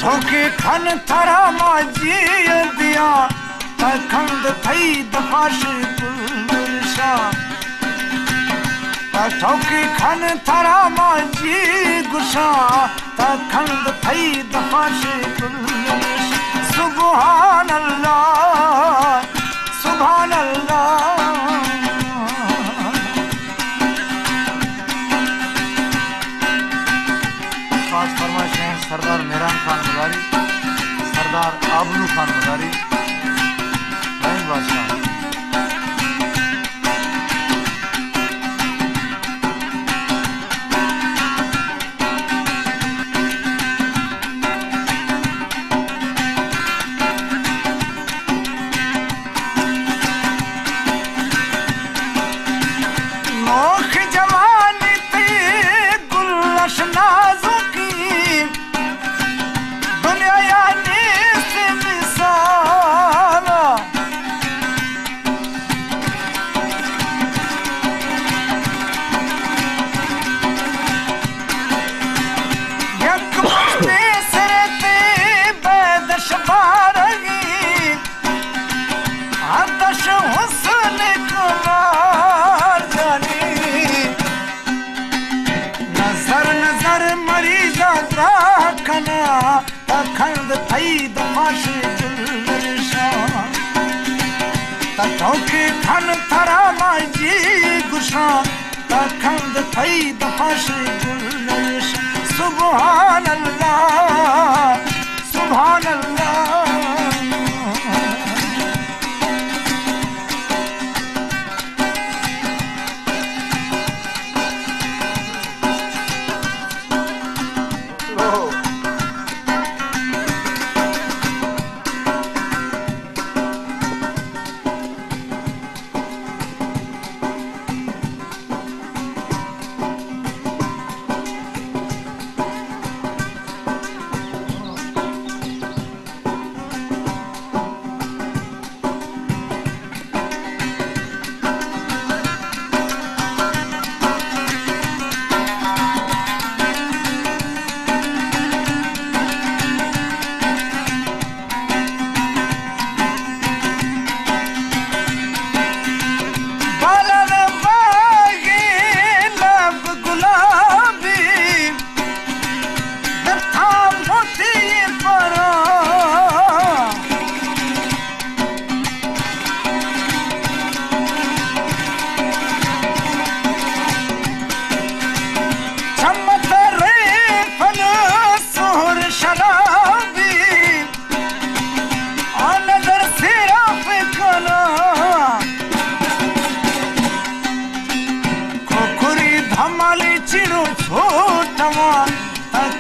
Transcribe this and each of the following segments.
ठोके खन थरा माजी दिया खंड थई दफाश गुलशा ठोके खन थरा माजी गुशा खंड थई दफाश गुलशा सुभान अल्लाह सुभान अल्लाह। सरदार मेहरान खान मदारी, सरदार आबलू खान मदारी, नईम बादशाह। नोख जवानी थी गुलश नाजों की खंड थई दफाश गुलशा ठोके खन थरा माजी गुशा खंड थई दफाश गुलशा सुभान अल्लाह सुभान अल्लाह।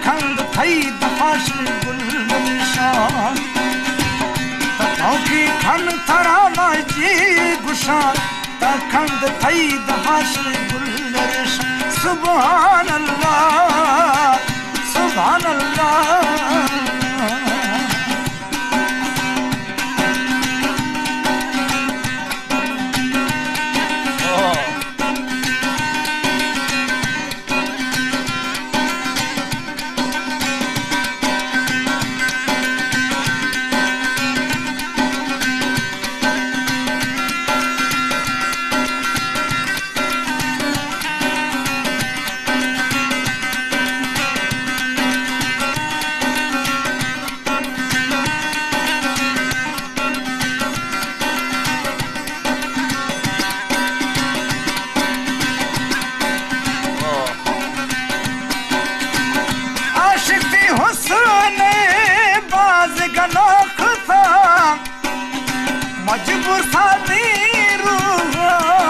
खंड थई दफाश गुलशा ठोके खन थरा माजी गुशा खंड थई दफाश गुलशा सुभान अल्लाह सुभान अल्लाह। मजबूर सादी रूहानी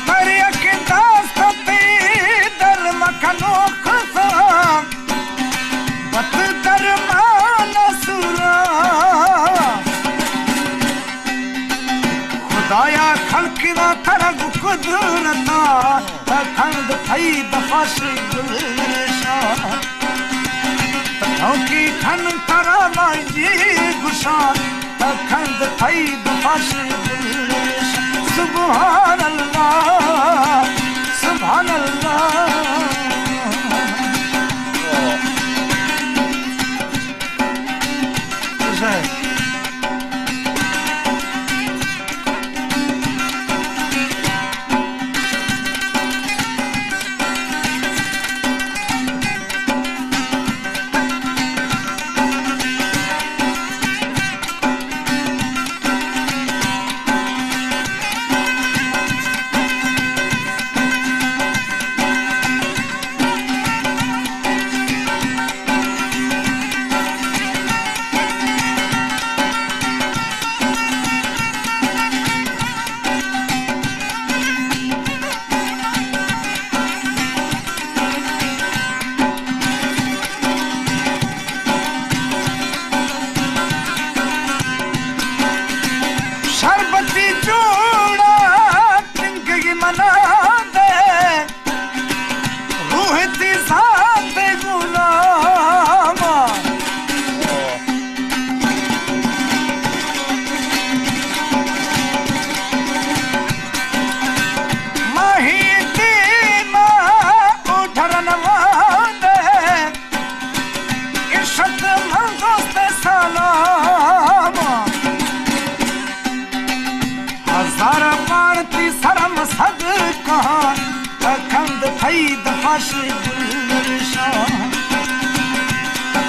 मरिया के दास्ते दर मखनो खसा बत दरमान सुरा खुदाया खलकिना तरग कुदरता खंड थई दफाश गुलशा चौकी खन तरा मांजी गुशान तखंद थई दफाश सुभान अल्लाह सुभान अल्लाह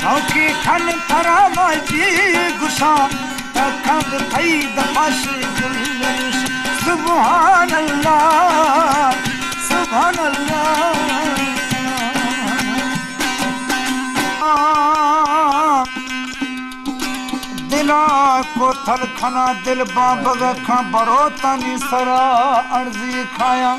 चौकी खन तरा मांजी गुशान तखंद थई दफाश सुभान अल्लाह सुभान अल्लाह दिला को थल खना दिल बाबग खां बरो तानी सरा अर्जी खाया